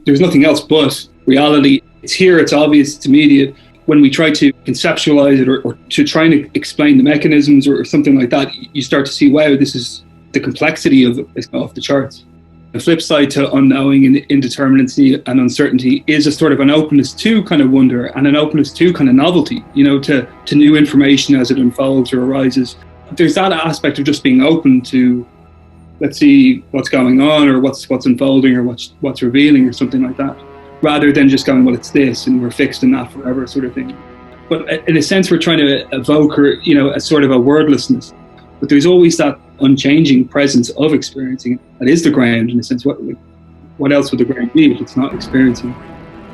There's nothing else but reality. It's here, it's obvious, it's immediate. When we try to conceptualize it or to try and explain the mechanisms or something like that, you start to see, wow, this is the complexity of off the charts. The flip side to unknowing and indeterminacy and uncertainty is a sort of an openness to kind of wonder and an openness to kind of novelty, to new information as it unfolds or arises. There's that aspect of just being open to, let's see what's going on or what's unfolding or what's revealing or something like that, rather than just going, well, it's this and we're fixed in that forever sort of thing. But in a sense, we're trying to evoke a sort of a wordlessness. But there's always that unchanging presence of experiencing. That is the ground, in a sense. What else would the ground be if it's not experiencing?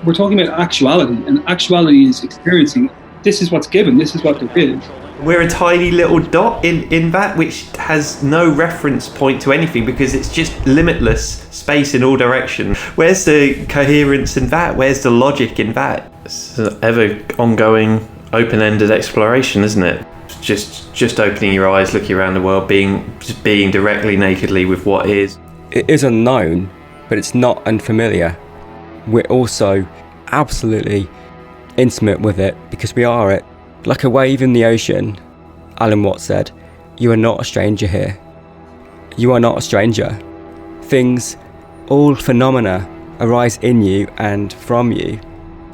We're talking about actuality, and actuality is experiencing. This is what's given. This is what there is. We're a tiny little dot in that, which has no reference point to anything because it's just limitless space in all directions. Where's the coherence in that? Where's the logic in that? It's an ever ongoing, open-ended exploration, isn't it? Just opening your eyes, looking around the world, being directly, nakedly with what is. It is unknown, but it's not unfamiliar. We're also absolutely intimate with it because we are it. Like a wave in the ocean, Alan Watts said, you are not a stranger here. You are not a stranger. Things, all phenomena, arise in you and from you.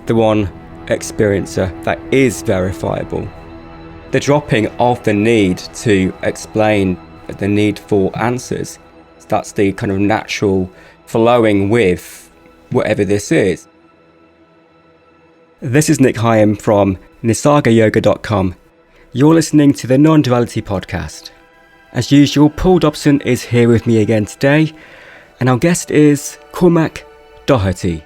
The one experiencer that is verifiable. The dropping of the need to explain, the need for answers, that's the kind of natural flowing with whatever this is. This is Nick Higham from nisargayoga.com. You're listening to the Nonduality podcast. As usual, Paul Dobson is here with me again today, and our guest is Cormac Doherty.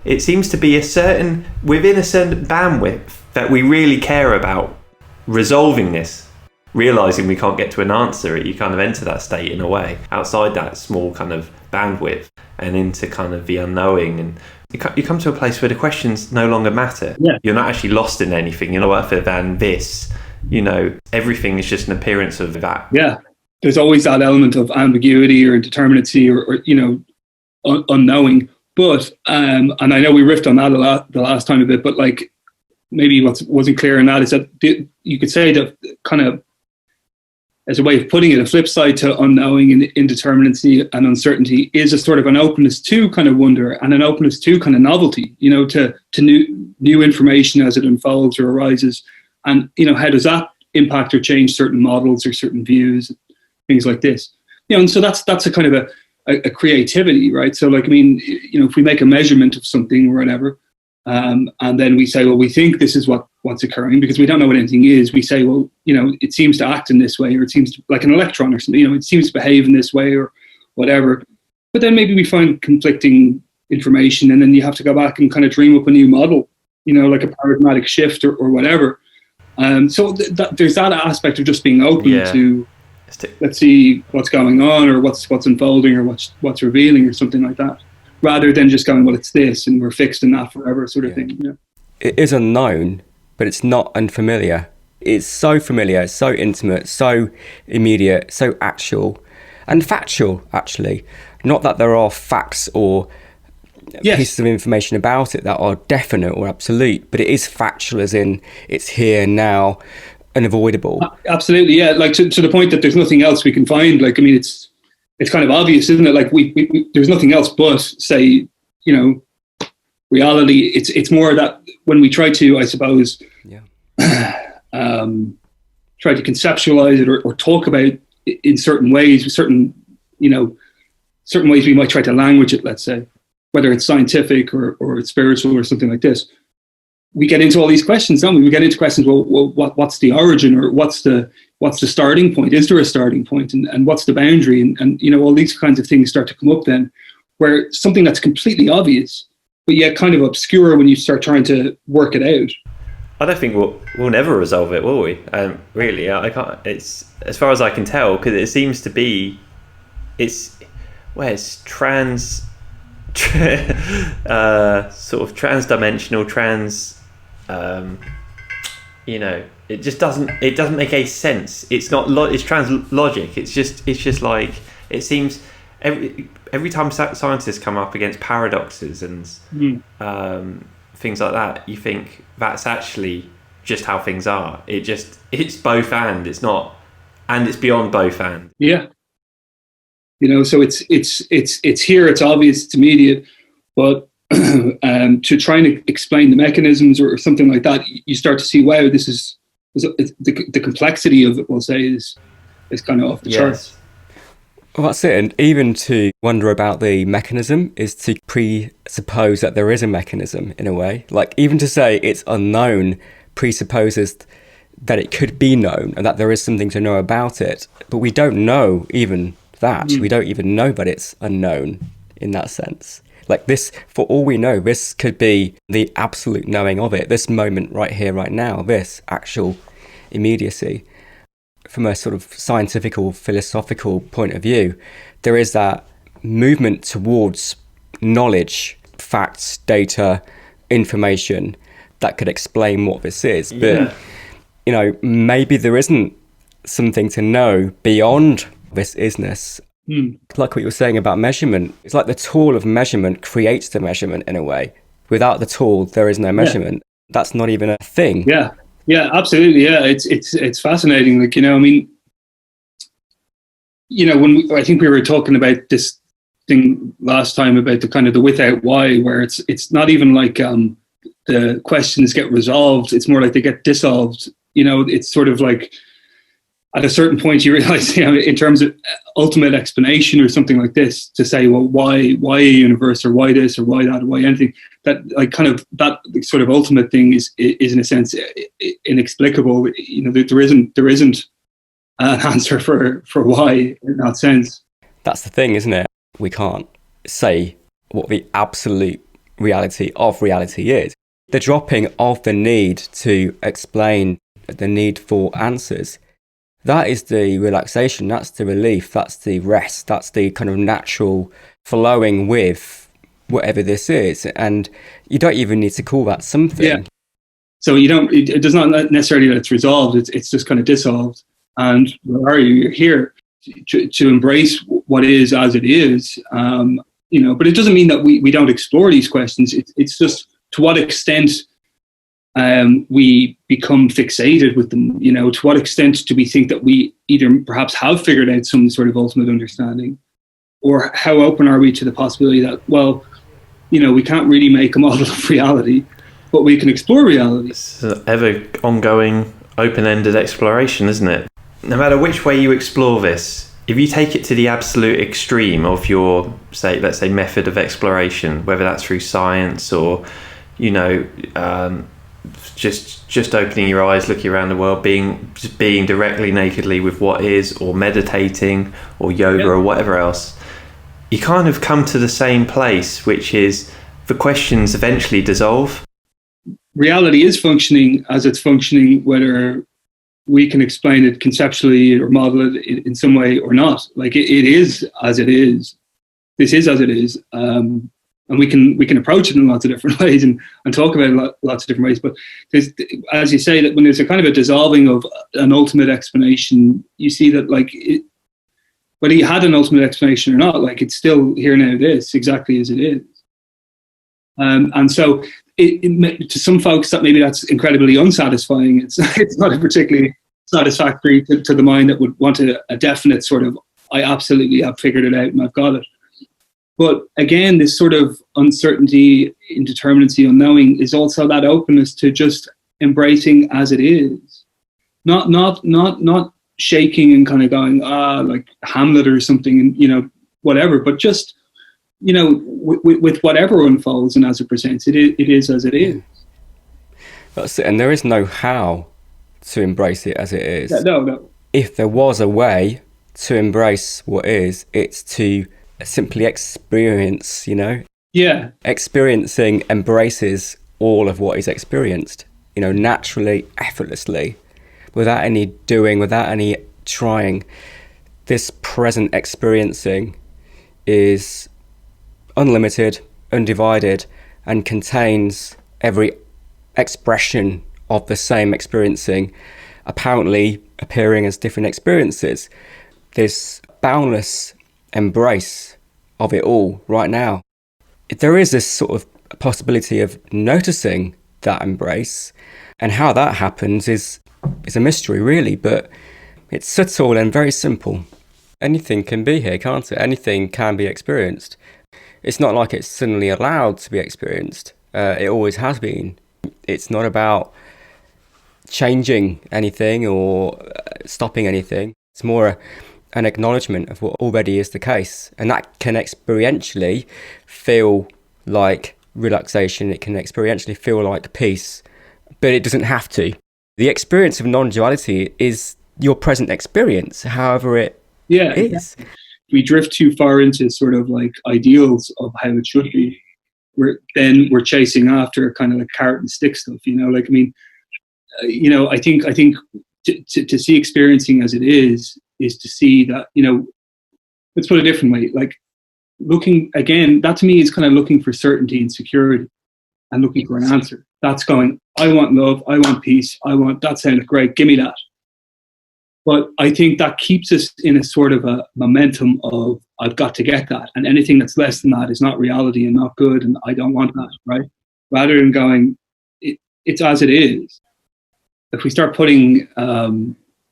It seems to be within a certain bandwidth that we really care about resolving this, realising we can't get to an answer. You kind of enter that state in a way, outside that small kind of bandwidth and into kind of the unknowing, and you come to a place where the questions no longer matter. Yeah. You're not actually lost in anything, other than this. Everything is just an appearance of that. Yeah, there's always that element of ambiguity or indeterminacy or unknowing. But and I know we riffed on that the last time a bit, but maybe what wasn't clear in that is that you could say that kind of, as a way of putting it, a flip side to unknowing and indeterminacy and uncertainty is a sort of an openness to kind of wonder and an openness to kind of novelty, to new information as it unfolds or arises. And, how does that impact or change certain models or certain views, things like this? And so that's a kind of a creativity, right? So if we make a measurement of something or whatever, and then we say, well, we think this is what's occurring because we don't know what anything is. We say, well, it seems to act in this way, or it seems to, like an electron or something, it seems to behave in this way or whatever. But then maybe we find conflicting information, and then you have to go back and kind of dream up a new model, like a paradigmatic shift or whatever. So there's that aspect of just being open to, let's see what's going on or what's unfolding or what's revealing or something like that, rather than just going, well, it's this and we're fixed in that forever sort of thing. Yeah. It is unknown, but it's not unfamiliar. It's so familiar, so intimate, so immediate, so actual and factual, actually. Not that there are facts or pieces of information about it that are definite or absolute, but it is factual, as in it's here now, unavoidable. Absolutely, yeah. To the point that there's nothing else we can find. It's kind of obvious, isn't it? We there's nothing else but, say, reality. It's more that when we try to, I suppose, try to conceptualize it or talk about it in certain ways, certain ways we might try to language it, let's say, whether it's scientific or it's spiritual or something like this. We get into all these questions, don't we? We get into questions, well what's the origin, or what's the starting point? Is there a starting point? And what's the boundary? And all these kinds of things start to come up then, where something that's completely obvious, but yet kind of obscure when you start trying to work it out. I don't think we'll never resolve it, will we? Really, I can't. It's, as far as I can tell, because it seems to be, it's sort of trans-dimensional, it just doesn't make any sense. It's not it's trans logic. It's just like, it seems every time scientists come up against paradoxes and things like that, you think that's actually just how things are. It's both and it's not, and it's beyond both and. Yeah. So it's here, it's obvious, it's immediate, but to try and explain the mechanisms or something like that, you start to see, wow, this is the complexity of it, we'll say, is kind of off the charts. Well, that's it. And even to wonder about the mechanism is to presuppose that there is a mechanism in a way. Like, even to say it's unknown presupposes that it could be known and that there is something to know about it. But we don't know even that. We don't even know that it's unknown in that sense. Like this, for all we know, this could be the absolute knowing of it. This moment right here, right now, this actual immediacy. From a sort of scientific or philosophical point of view, there is that movement towards knowledge, facts, data, information that could explain what this is. But, maybe there isn't something to know beyond this isness. Like what you were saying about measurement, it's like the tool of measurement creates the measurement in a way. Without the tool, there is no measurement. That's not even a thing. Yeah, absolutely. Yeah, it's fascinating. Like, I think we were talking about this thing last time about the kind of the without why, where it's not even like the questions get resolved. It's more like they get dissolved. It's sort of like at a certain point you realize, in terms of ultimate explanation or something like this, to say, well, why a universe, or why this, or why that, or why anything, that like kind of that sort of ultimate thing is in a sense inexplicable. There isn't an answer for why in that sense. That's the thing, isn't it? We can't say what the absolute reality of reality is. The dropping of the need to explain, the need for answers, that is the relaxation, that's the relief, that's the rest, that's the kind of natural flowing with whatever this is. And you don't even need to call that something. Yeah. So it does not necessarily that it's resolved, it's just kind of dissolved. And where are you? You're here to embrace what is as it is. But it doesn't mean that we don't explore these questions. It's just to what extent we become fixated with them. To what extent do we think that we either perhaps have figured out some sort of ultimate understanding, or how open are we to the possibility that, well, we can't really make a model of reality, but we can explore reality. It's an ever ongoing, open-ended exploration, isn't it? No matter which way you explore this, if you take it to the absolute extreme of your, let's say, method of exploration, whether that's through science or, just opening your eyes, looking around the world, being directly nakedly with what is, or meditating or yoga or whatever else, you kind of come to the same place, which is the questions eventually dissolve. Reality is functioning as it's functioning, whether we can explain it conceptually or model it in some way or not. Like it is as it is. This is as it is. And we can approach it in lots of different ways and talk about it lots of different ways. But as you say, that when there's a kind of a dissolving of an ultimate explanation, you see that whether you had an ultimate explanation or not, like it's still here now, this exactly as it is. And so to some folks that maybe that's incredibly unsatisfying. It's not particularly satisfactory to the mind that would want a definite sort of, I absolutely have figured it out and I've got it. But again, this sort of uncertainty, indeterminacy, unknowing is also that openness to just embracing as it is, not shaking and kind of going like Hamlet or something, and whatever, but just with whatever unfolds and as it presents, it is as it is. That's it, and there is no how to embrace it as it is. Yeah, no. If there was a way to embrace what is, it's to simply experience, Yeah. Experiencing embraces all of what is experienced, naturally, effortlessly, without any doing, without any trying. This present experiencing is unlimited, undivided, and contains every expression of the same experiencing, apparently appearing as different experiences. This boundless embrace of it all right now. There is this sort of possibility of noticing that embrace, and how that happens is a mystery really, but it's subtle and very simple. Anything can be here, can't it? Anything can be experienced. It's not like it's suddenly allowed to be experienced. It always has been. It's not about changing anything or stopping anything. It's more an acknowledgement of what already is the case. And that can experientially feel like relaxation. It can experientially feel like peace, but it doesn't have to. The experience of non-duality is your present experience, however it is. We drift too far into sort of like ideals of how it should be. We're chasing after kind of like carrot and stick stuff, you know. Like, I mean, you know, I think to see experiencing as it is to see that, you know, let's put it a different way. Like, looking again, that to me is kind of looking for certainty and security, and looking for an answer. That's going, I want love, I want peace, that sounded great, give me that. But I think that keeps us in a sort of a momentum of, I've got to get that, and anything that's less than that is not reality and not good, and I don't want that, right? Rather than going, it's as it is. If we start putting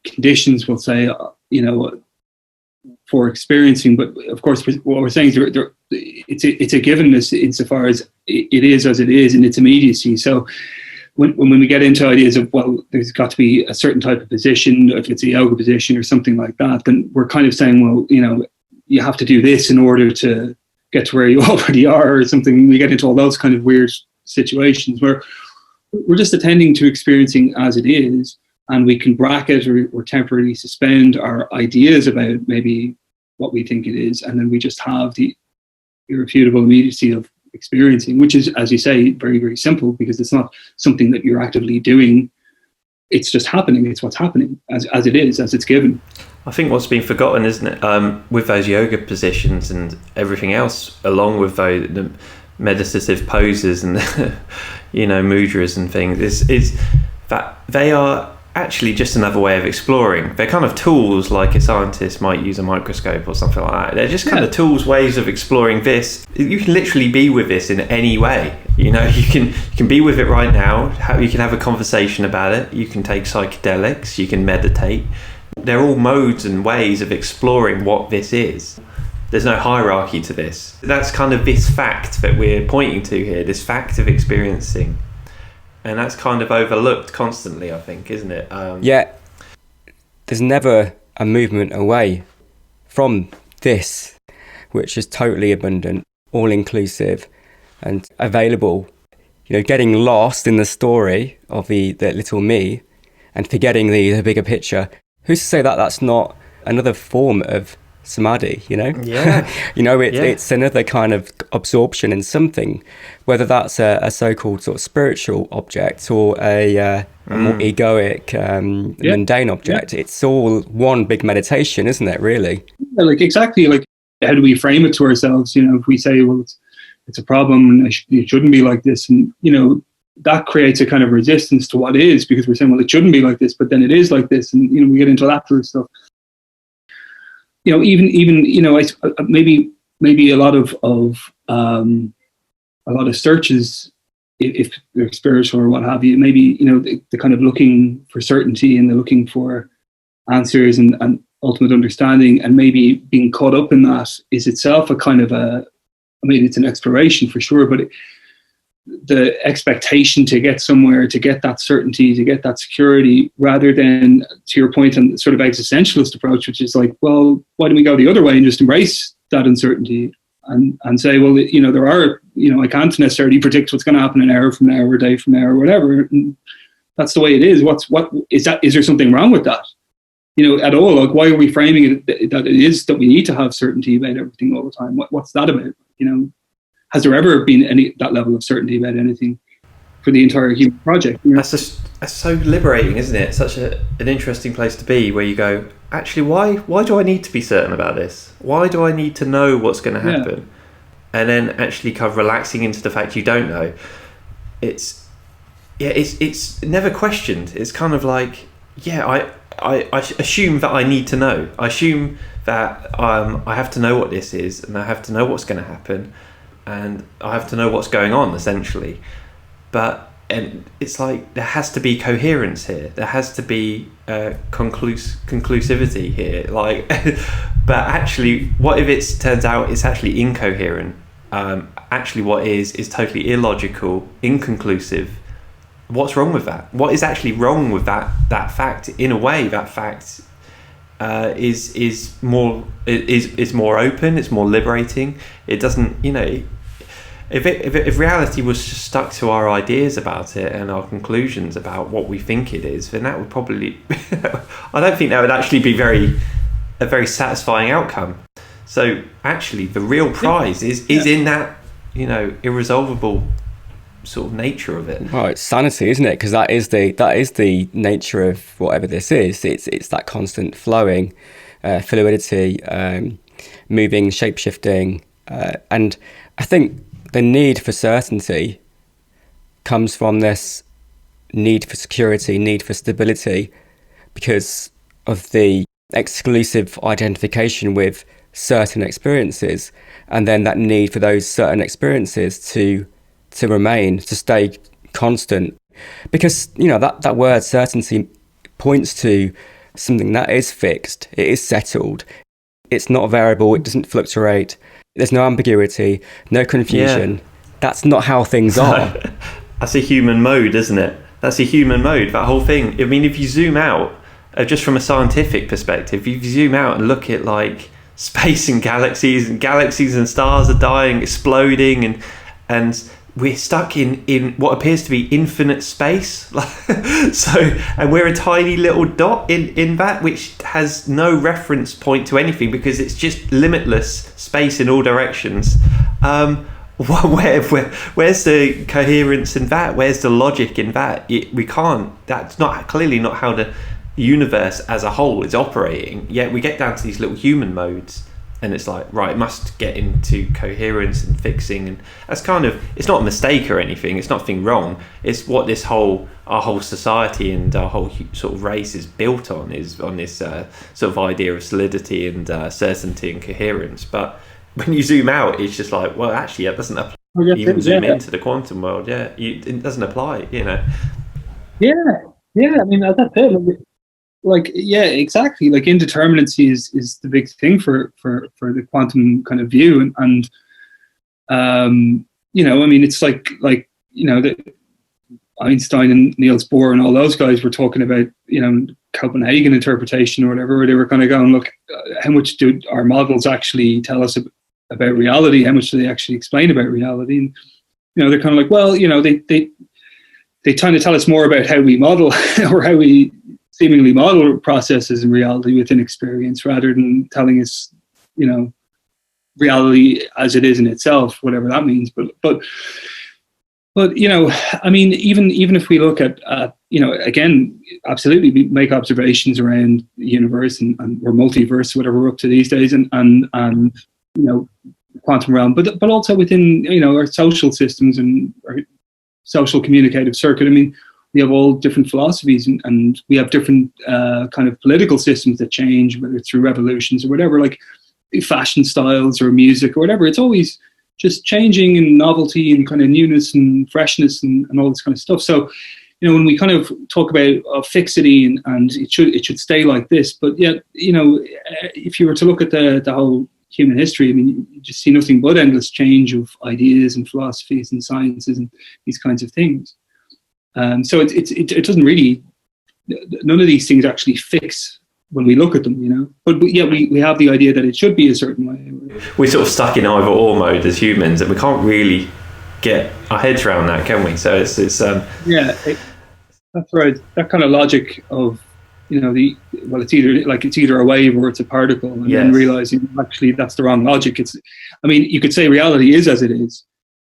conditions, we'll say, you know, for experiencing, but of course what we're saying is it's a givenness insofar as it is as it is in its immediacy. So when we get into ideas of, well, there's got to be a certain type of position, if it's a yoga position or something like that, then we're kind of saying, well, you know, you have to do this in order to get to where you already are or something. We get into all those kind of weird situations where we're just attending to experiencing as it is, and we can bracket or temporarily suspend our ideas about maybe what we think it is, and then we just have the irrefutable immediacy of experiencing, which is, as you say, very, very simple, because it's not something that you're actively doing. It's just happening. It's what's happening as it is, as it's given. I think what's been forgotten, isn't it, with those yoga positions and everything else, along with the meditative poses and you know, mudras and things, is that they are actually just another way of exploring. They're kind of tools, like a scientist might use a microscope or something like that. They're just kind of tools, ways of exploring this. You can literally be with this in any way. You know, you can be with it right now. You can have a conversation about it. You can take psychedelics. You can meditate. They're all modes and ways of exploring what this is. There's no hierarchy to this. That's kind of this fact that we're pointing to here, this fact of experiencing. And that's kind of overlooked constantly, I think, isn't it? Yeah, there's never a movement away from this, which is totally abundant, all-inclusive and available. You know, getting lost in the story of the little me and forgetting the bigger picture. Who's to say that that's not another form of samadhi, you know? Yeah. You know, it's another kind of absorption in something, whether that's a so-called sort of spiritual object or a more egoic, mundane object. Yeah. It's all one big meditation, isn't it, really? Yeah, like, exactly. Like, how do we frame it to ourselves? You know, if we say, well, it's a problem and it shouldn't be like this, and, you know, that creates a kind of resistance to what is, because we're saying, well, it shouldn't be like this, but then it is like this, and, you know, we get into that sort of stuff. You know, even you know, maybe a lot of searches, if they're spiritual or what have you, maybe, you know, the kind of looking for certainty and the looking for answers and ultimate understanding, and maybe being caught up in that is itself a kind of maybe it's an exploration for sure, but the expectation to get somewhere, to get that certainty, to get that security, rather than, to your point, on the sort of existentialist approach, which is like, well, why don't we go the other way and just embrace that uncertainty and say, well, you know, there are, you know, I can't necessarily predict what's going to happen an hour from now or a day from now or whatever. And that's the way it is. What is that? Is there something wrong with that? You know, at all? Like, why are we framing it that it is that we need to have certainty about everything all the time? What's that about? You know? Has there ever been that level of certainty about anything for the entire human project? You know? That's so liberating, isn't it? Such an interesting place to be, where you go, actually, why do I need to be certain about this? Why do I need to know what's going to happen? Yeah. And then actually kind of relaxing into the fact you don't know. It's never questioned. It's kind of like yeah, I assume that I need to know. I assume that I have to know what this is, and I have to know what's going to happen, and I have to know what's going on, essentially. And it's like there has to be coherence here. There has to be conclusivity here. Like, but actually, what if it turns out it's actually incoherent? Actually, what is totally illogical, inconclusive. What's wrong with that? What is actually wrong with that fact? In a way, that fact is more open. It's more liberating. It doesn't, if reality was just stuck to our ideas about it and our conclusions about what we think it is, then that would probably I don't think that would actually be a very satisfying outcome. So actually, the real prize is in that irresolvable sort of nature of it. Well, it's sanity, isn't it? Because that is the nature of whatever this is. It's that constant flowing, fluidity, moving, shape shifting, and I think the need for certainty comes from this need for security, need for stability, because of the exclusive identification with certain experiences, and then that need for those certain experiences to remain, to stay constant. Because, that word certainty points to something that is fixed, it is settled, it's not variable, it doesn't fluctuate, there's no ambiguity, no confusion. Yeah. That's not how things are. That's a human mode, isn't it? That's a human mode, that whole thing. I mean, if you zoom out, just from a scientific perspective, if you zoom out and look at like space and galaxies and stars are dying, exploding, and we're stuck in what appears to be infinite space. And we're a tiny little dot in that, which has no reference point to anything because it's just limitless space in all directions. Where's the coherence in that? Where's the logic in that? That's clearly not how the universe as a whole is operating. Yet we get down to these little human modes, and it's like, right, it must get into coherence and fixing, and that's it's not a mistake or anything. It's nothing wrong. It's what our whole society and our whole sort of race is built on, is on this sort of idea of solidity and certainty and coherence. But when you zoom out, it's just like, well, actually, that doesn't apply. Even zoom into the quantum world, it doesn't apply. Yeah. I mean, that's it. Like, yeah, exactly. Like, indeterminacy is the big thing for the quantum kind of view, and I mean, it's like the Einstein and Niels Bohr and all those guys were talking about, Copenhagen interpretation or whatever, where they were kind of going, look, how much do our models actually tell us about reality? How much do they actually explain about reality? And they're kind of like, well, they kind of tell us more about how we model or how we seemingly model processes in reality within experience, rather than telling us, reality as it is in itself, whatever that means. But I mean, even if we look at again, absolutely, we make observations around the universe and or multiverse, whatever we're up to these days, and quantum realm, but also within our social systems and our social communicative circuit. I mean, we have all different philosophies, and we have different kind of political systems that change, whether it's through revolutions or whatever, like fashion styles or music or whatever. It's always just changing, and novelty and kind of newness and freshness and all this kind of stuff. So, when we kind of talk about fixity and it should stay like this, but yet, if you were to look at the whole human history, I mean, you just see nothing but endless change of ideas and philosophies and sciences and these kinds of things. So it doesn't really, none of these things actually fix when we look at them, But yeah, we have the idea that it should be a certain way. We're sort of stuck in either or mode as humans, and we can't really get our heads around that, can we? So it's that's right. That kind of logic of it's either a wave or it's a particle, and then realizing actually that's the wrong logic. I mean, you could say reality is as it is,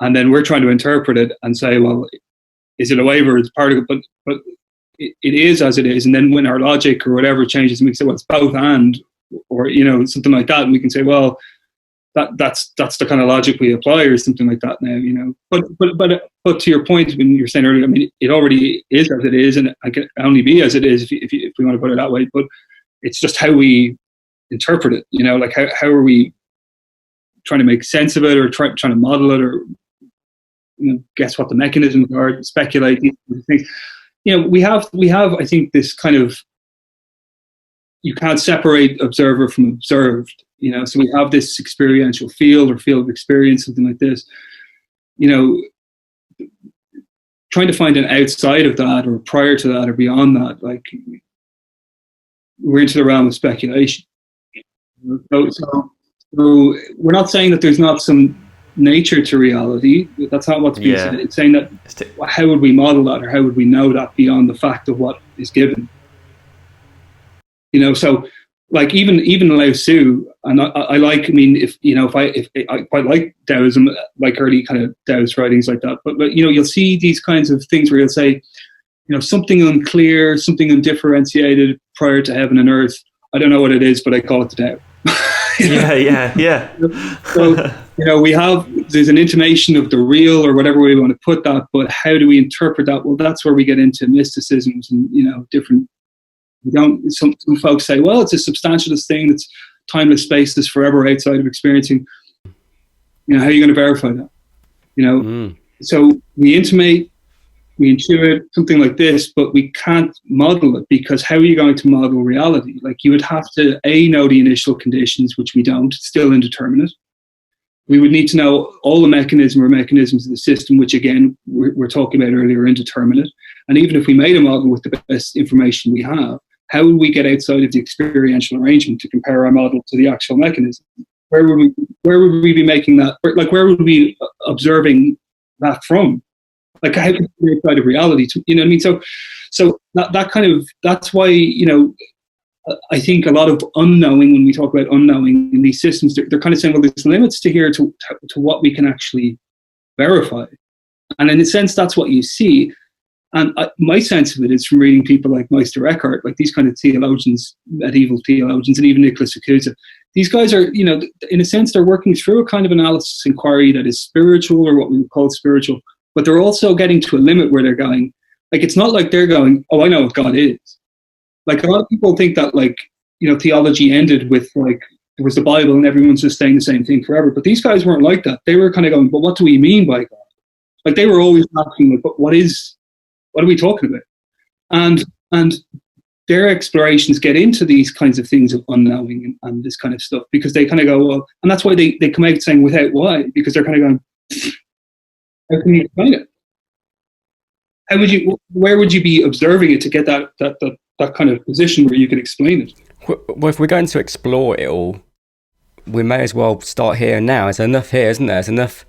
and then we're trying to interpret it and say, well, is it a wave or it's a particle? But it is as it is, and then when our logic or whatever changes, and we say, well, it's both and, or something like that, and we can say, well, that's the kind of logic we apply or something like that now, you know. But to your point, when you're saying earlier, I mean, it already is as it is, and it can only be as it is if we want to put it that way. But it's just how we interpret it, you know, like how are we trying to make sense of it, or trying to model it, or, you know, guess what the mechanisms are, speculate these things. You know, we have I think this kind of, you can't separate observer from observed, you know. So we have this experiential field or field of experience, something like this, you know, trying to find an outside of that or prior to that or beyond that, like we're into the realm of speculation. So we're not saying that there's not some nature to reality. That's not what's being said. It's saying that how would we model that, or how would we know that beyond the fact of what is given? You know, so like even Lao Tzu, and I like, I mean, if you know, if I quite like Taoism, like early kind of Taoist writings like that, but you know, you'll see these kinds of things where you'll say, you know, something unclear, something undifferentiated prior to heaven and earth. I don't know what it is, but I call it the Tao. Yeah. So, you know, there's an intimation of the real, or whatever way we want to put that, but how do we interpret that? Well, that's where we get into mysticisms and, you know, different. Some folks say, well, it's a substantialist thing that's timeless, spaceless, forever outside of experiencing. You know, how are you going to verify that? You know, so we intimate, we intuit something like this, but we can't model it, because how are you going to model reality? Like, you would have to know the initial conditions, which we don't. It's still indeterminate. We would need to know all the mechanisms of the system, which again we're talking about earlier, are indeterminate. And even if we made a model with the best information we have, how would we get outside of the experiential arrangement to compare our model to the actual mechanism? Where would we be making that? Like, where would we be observing that from? Like, how could we be outside of reality? You know what I mean? So that kind of, that's why, you know, I think a lot of unknowing, when we talk about unknowing in these systems, they're kind of saying, well, there's limits to what we can actually verify. And in a sense, that's what you see. And my sense of it is from reading people like Meister Eckhart, like these kind of theologians, medieval theologians, and even Nicholas Acusa. These guys are, you know, in a sense, they're working through a kind of analysis inquiry that is spiritual, or what we would call spiritual, but they're also getting to a limit where they're going, like, it's not like they're going, oh, I know what God is. Like, a lot of people think that, like, you know, theology ended with, like, there was the Bible and everyone's just saying the same thing forever. But these guys weren't like that. They were kind of going, but what do we mean by God? Like, they were always asking, like, but what are we talking about? And their explorations get into these kinds of things of unknowing and this kind of stuff, because they kind of go, well, and that's why they come out saying without why, because they're kind of going, how can you explain it? Where would you be observing it to get that kind of position where you can explain it? Well, if we're going to explore it all, we may as well start here and now. There's enough here, isn't there? There's enough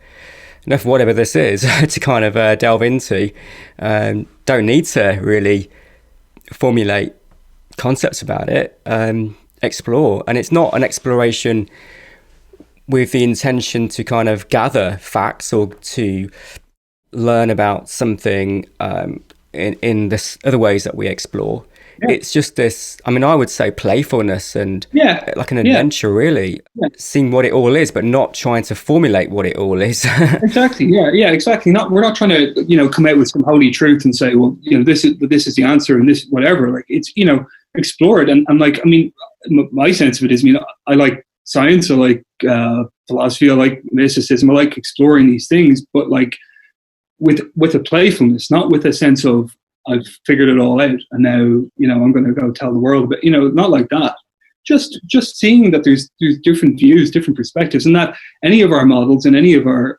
whatever this is to kind of delve into. Don't need to really formulate concepts about it. Explore. And it's not an exploration with the intention to kind of gather facts or to learn about something in this other ways that we explore. Yeah. It's just this, I mean, I would say playfulness and like an adventure, really. Yeah. Seeing what it all is, but not trying to formulate what it all is. Exactly. Yeah, exactly. We're not trying to, you know, come out with some holy truth and say, well, you know, this is the answer and this, whatever. Like, it's, you know, explore it. And like, I mean, my sense of it is, you know, I like science, I like philosophy, I like mysticism, I like exploring these things, but like with a playfulness, not with a sense of, I've figured it all out and now, you know, I'm going to go tell the world. But, you know, not like that. Just seeing that there's different views, different perspectives, and that any of our models and any of our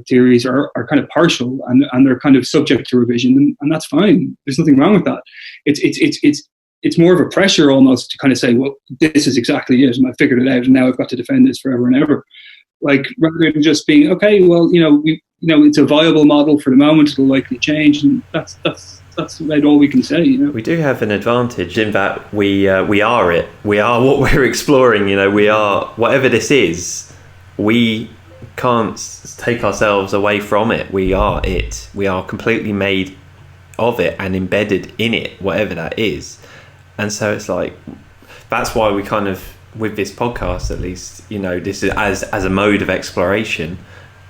theories are kind of partial and they're kind of subject to revision, and that's fine. There's nothing wrong with that. It's more of a pressure almost to kind of say, well, this is exactly it, and I figured it out, and now I've got to defend this forever and ever. Like, rather than just being, okay, well, you know, it's a viable model for the moment, it'll likely change, and that's about all we can say, you know. We do have an advantage in that we are it. We are what we're exploring, you know. We are whatever this is. We can't take ourselves away from it. We are it. We are completely made of it and embedded in it, whatever that is. And so it's like, that's why we kind of with this podcast, at least, you know, this is as a mode of exploration.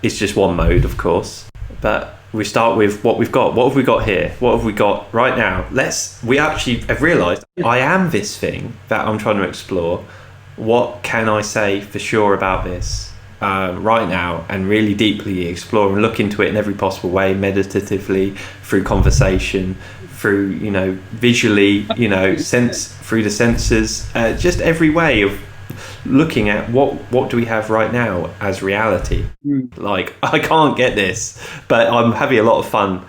It's just one mode, of course, but we start with what we've got. What have we got here? What have we got right now? We actually have realised I am this thing that I'm trying to explore. What can I say for sure about this right now, and really deeply explore and look into it in every possible way, meditatively, through conversation, through, you know, visually, you know, through the senses, just every way of looking at what do we have right now as reality. Like, I can't get this, but I'm having a lot of fun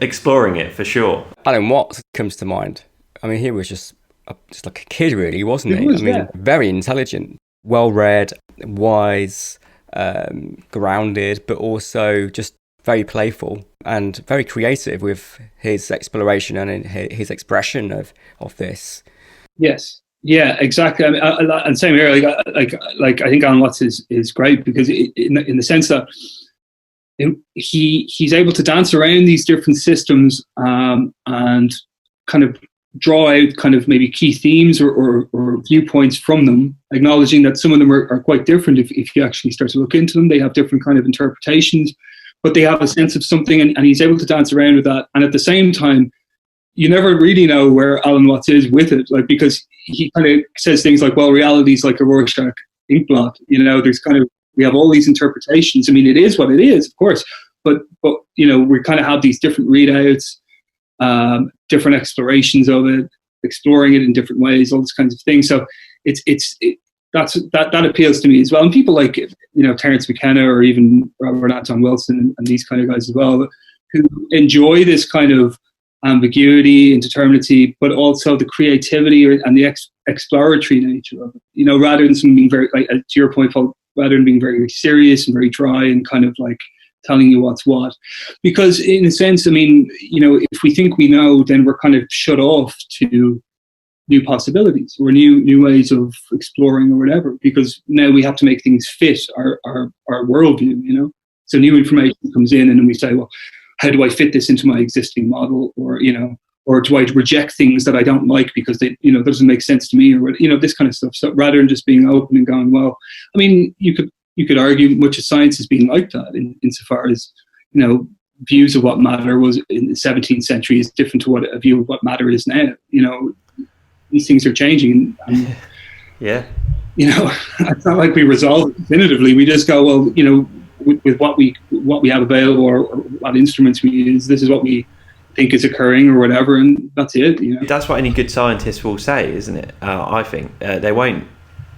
exploring it for sure. Alan Watts comes to mind. I mean, he was just like a kid, really, wasn't he? Was, I mean, yeah. Very intelligent, well-read, wise, grounded, but also just very playful and very creative with his exploration and his expression of this. Yes. Yeah, exactly. I mean, and same here. Like I think Alan Watts is great because in the sense that he's able to dance around these different systems and kind of draw out kind of maybe key themes or viewpoints from them, acknowledging that some of them are quite different. If you actually start to look into them, they have different kind of interpretations, but they have a sense of something, and he's able to dance around with that. And at the same time, you never really know where Alan Watts is with it, like, because he kind of says things like, well, reality is like a Rorschach ink blot. You know, we have all these interpretations. I mean, it is what it is, of course, but you know, we kind of have these different readouts, different explorations of it, exploring it in different ways, all these kinds of things. So that appeals to me as well. And people like, you know, Terence McKenna or even Robert Anton Wilson and these kind of guys as well, who enjoy this kind of ambiguity, indeterminacy, but also the creativity and the exploratory nature of it. You know, rather than something being very, like, to your point, Paul, rather than being very serious and very dry and kind of like telling you what's what. Because in a sense, I mean, you know, if we think we know, then we're kind of shut off to new possibilities or new ways of exploring or whatever, because now we have to make things fit our worldview, you know. So new information comes in and then we say, well, how do I fit this into my existing model? Or, you know, or do I reject things that I don't like because they, you know, doesn't make sense to me, or, you know, this kind of stuff. So rather than just being open and going, well, I mean, you could argue much of science has been like that insofar as, you know, views of what matter was in the 17th century is different to what a view of what matter is now. You know, these things are changing. And, yeah. You know, it's not like we resolve it definitively. We just go, well, you know, with what we have available or what instruments we use, this is what we think is occurring or whatever, and that's it. You know, that's what any good scientist will say, isn't it? I think they won't.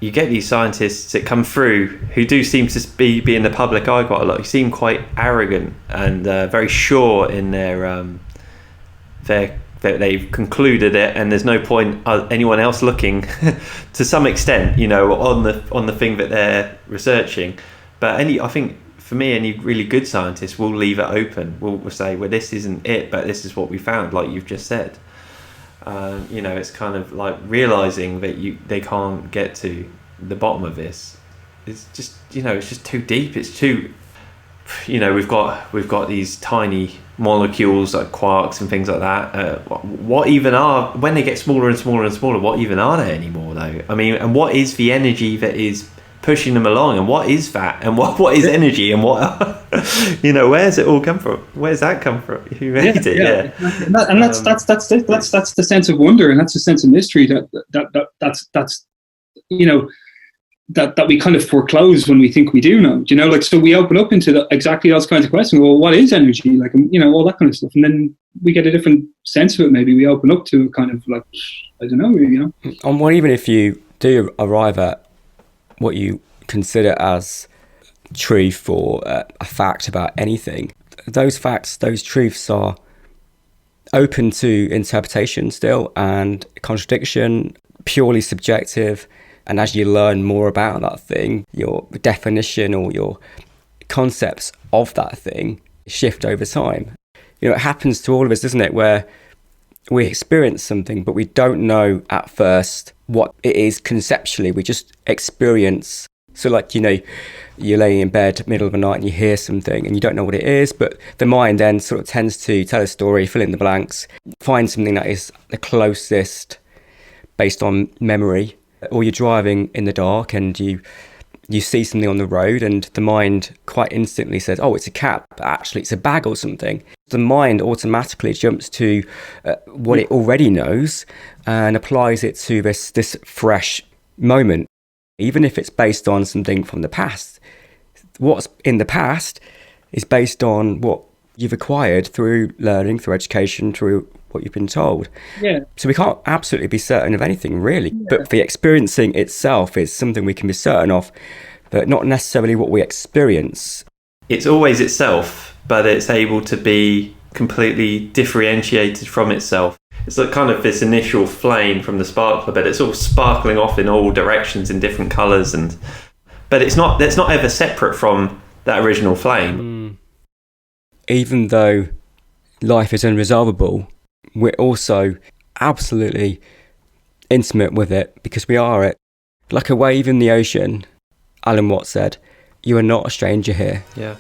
You get these scientists that come through who do seem to be in the public eye quite a lot. Who seem quite arrogant and very sure in that they've concluded it, and there's no point anyone else looking to some extent, you know, on the thing that they're researching. But I think for me, any really good scientist will leave it open. Will say, well, this isn't it, but this is what we found, like you've just said. You know, it's kind of like realizing that they can't get to the bottom of this. It's just, you know, it's just too deep. It's too, you know, we've got these tiny molecules like quarks and things like that. What even are, when they get smaller and smaller and smaller, what even are they anymore though? I mean, and what is the energy that is pushing them along, and what is that, and what is energy, and what you know, where's it all come from? Where's that come from? Who made it? Yeah. And that's the sense of wonder, and that's the sense of mystery that's you know, that we kind of foreclose when we think we do know. You know, like, so we open up into exactly those kinds of questions. Well, what is energy? Like, you know, all that kind of stuff, and then we get a different sense of it. Maybe we open up to kind of like, I don't know, you know. And what, even if you do arrive at what you consider as truth or a fact about anything, those facts, those truths are open to interpretation still and contradiction, purely subjective. And as you learn more about that thing, your definition or your concepts of that thing shift over time. You know, it happens to all of us, doesn't it, where we experience something, but we don't know at first what it is conceptually. We just experience. So, like, you know, you're laying in bed middle of the night and you hear something and you don't know what it is, but the mind then sort of tends to tell a story, fill in the blanks, find something that is the closest based on memory or you're driving in the dark and you see something on the road and the mind quite instantly says, oh, it's a cat, but actually it's a bag or something. The mind automatically jumps to what it already knows and applies it to this fresh moment. Even if it's based on something from the past, what's in the past is based on what you've acquired through learning, through education, through what you've been told. Yeah. So we can't absolutely be certain of anything, really. Yeah. But the experiencing itself is something we can be certain of, but not necessarily what we experience. It's always itself, but it's able to be completely differentiated from itself. It's like kind of this initial flame from the sparkler, but it's all sparkling off in all directions in different colours, but it's not ever separate from that original flame. Even though life is unresolvable, we're also absolutely intimate with it because we are it. Like a wave in the ocean, Alan Watts said, you are not a stranger here. Yeah.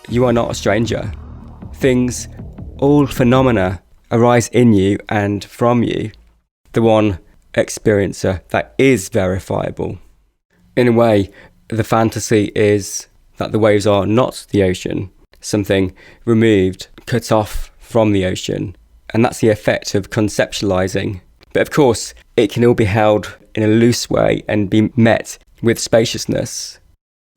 You are not a stranger. Things, all phenomena arise in you and from you, the one experiencer that is verifiable. In a way, the fantasy is that the waves are not the ocean, something removed, cut off from the ocean. And that's the effect of conceptualising. But of course, it can all be held in a loose way and be met with spaciousness.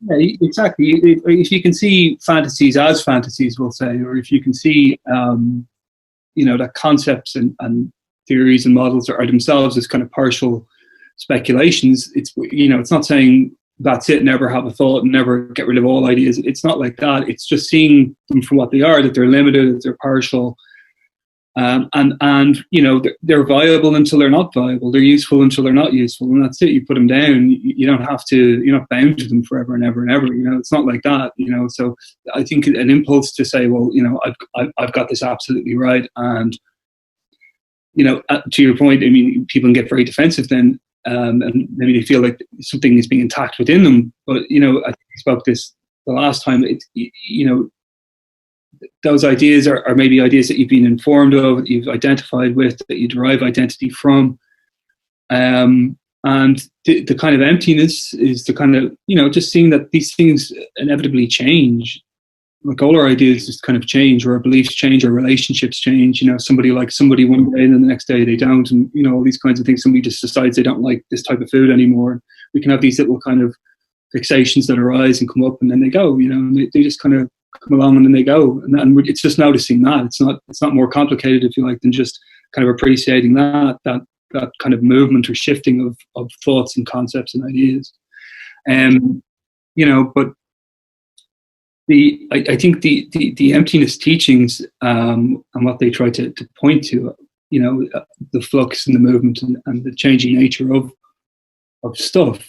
Yeah, exactly. If you can see fantasies as fantasies, we'll say, or if you can see, that concepts and theories and models are themselves as kind of partial speculations, it's not saying that's it, never have a thought and never get rid of all ideas. It's not like that. It's just seeing them for what they are, that they're limited, that they're partial. They're viable until they're not viable. They're useful until they're not useful, and that's it. You put them down. You don't have to. You're not bound to them forever and ever and ever. It's not like that. So I think an impulse to say, well, I've got this absolutely right, and to your point, I mean, people can get very defensive then, and maybe they feel like something is being attacked within them. But I think we spoke this the last time. Those ideas are maybe ideas that you've been informed of, that you've identified with, that you derive identity from. And the kind of emptiness is the kind of, just seeing that these things inevitably change. Like all our ideas just kind of change, or our beliefs change, our relationships change. Somebody likes somebody one day and then the next day they don't. And, all these kinds of things. Somebody just decides they don't like this type of food anymore. We can have these little kind of fixations that arise and come up and then they go, and they just kind of come along and then they go, and it's just noticing that it's not more complicated, if you like, than just kind of appreciating that kind of movement or shifting of thoughts and concepts and ideas. But I think the emptiness teachings and what they try to point to, the flux and the movement and the changing nature of stuff.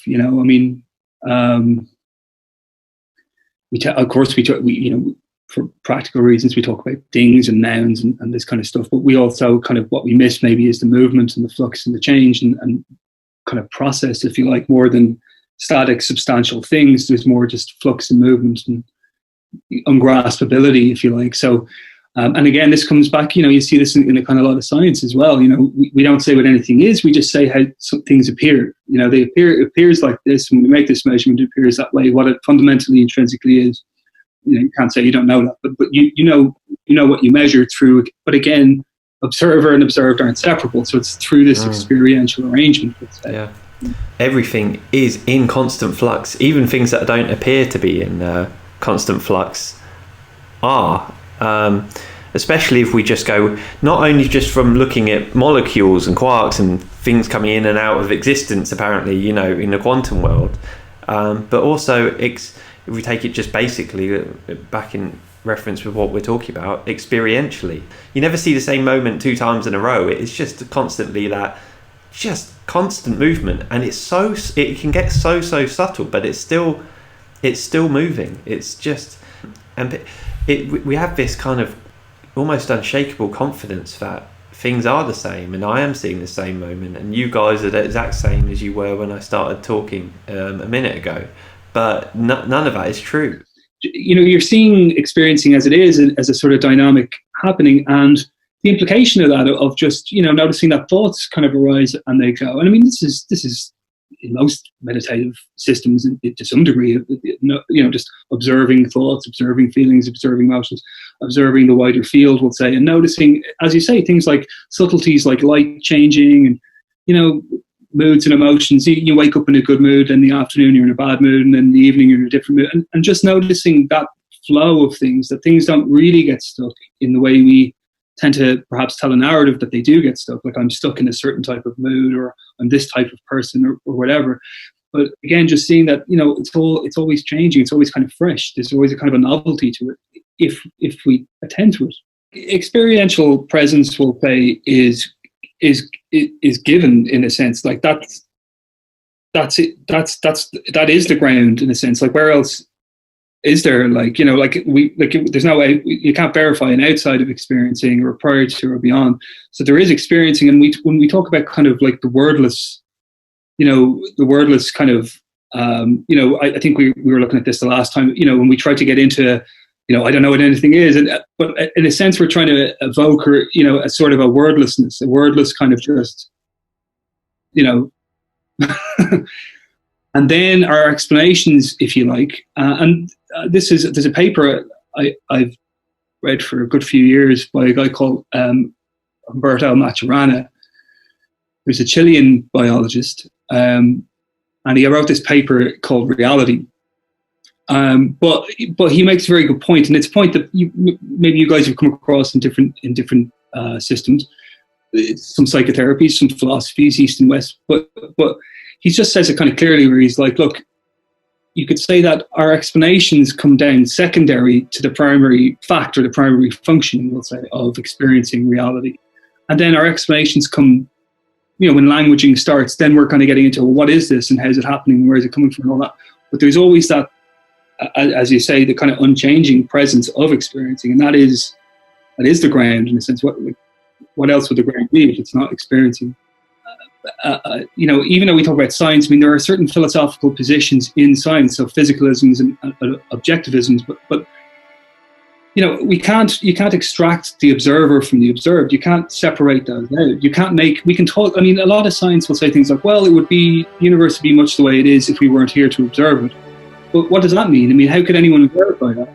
For practical reasons, we talk about things and nouns and this kind of stuff, but we also kind of, what we miss maybe is the movement and the flux and the change and kind of process, if you like, more than static substantial things. There's more just flux and movement and ungraspability, if you like. So, and again, this comes back, you see this in a kind of a lot of science as well. We don't say what anything is, we just say how some things appear. They appear, it appears like this, and when we make this measurement, it appears that way. What it fundamentally, intrinsically is, you can't say you don't know that, but you know what you measure through. But again, observer and observed aren't separable, so it's through this experiential arrangement. Yeah, everything is in constant flux. Even things that don't appear to be in constant flux are. Especially if we just go, not only just from looking at molecules and quarks and things coming in and out of existence, apparently, in the quantum world, but also if we take it just basically back in reference with what we're talking about, experientially, you never see the same moment 2 times in a row. It's just constantly that just constant movement, and it can get so subtle, but it's still moving. It's just, and we have this kind of almost unshakable confidence that things are the same, and I am seeing the same moment, and you guys are the exact same as you were when I started talking a minute ago. But none of that is true. You're seeing experiencing as it is, as a sort of dynamic happening, and the implication of that, of just noticing that thoughts kind of arise and they go. And I mean, this is in most meditative systems to some degree, just observing thoughts, observing feelings, observing emotions, observing the wider field, we'll say, and noticing, as you say, things like subtleties like light changing and, moods and emotions. You wake up in a good mood, and in the afternoon you're in a bad mood, and then in the evening you're in a different mood, and just noticing that flow of things, that things don't really get stuck in the way we tend to perhaps tell a narrative that they do get stuck, like I'm stuck in a certain type of mood, or I'm this type of person, or whatever. But again, just seeing that, it's always changing, it's always kind of fresh, there's always a kind of a novelty to it if we attend to it. Experiential presence, we'll say, is given, in a sense. Like that's it, that is the ground, in a sense. Like where else is there, there's no way, you can't verify an outside of experiencing or prior to or beyond. So there is experiencing, and when we talk about kind of like the wordless kind of, I think we were looking at this the last time, when we tried to get into, I don't know what anything is, but in a sense we're trying to evoke, or, a sort of a wordlessness, a wordless kind of just, and then our explanations, if you like, there's a paper I've read for a good few years by a guy called Humberto Maturana, who's a Chilean biologist, and he wrote this paper called Reality. But he makes a very good point, and it's a point that maybe you guys have come across in different systems, some psychotherapies, some philosophies, East and West, but he just says it kind of clearly, where he's like, look, you could say that our explanations come down secondary to the primary fact, or the primary function, we'll say, of experiencing reality. And then our explanations come, when languaging starts, then we're kind of getting into, well, what is this, and how is it happening, where is it coming from, and all that. But there's always that, as you say, the kind of unchanging presence of experiencing, and that is the ground, in a sense. What else would the ground be if it's not experiencing? Even though we talk about science, there are certain philosophical positions in science, so physicalisms and objectivisms, but you can't extract the observer from the observed. You can't separate those out. You can't we can talk, a lot of science will say things like, well, the universe would be much the way it is if we weren't here to observe it. But what does that mean? How could anyone verify that?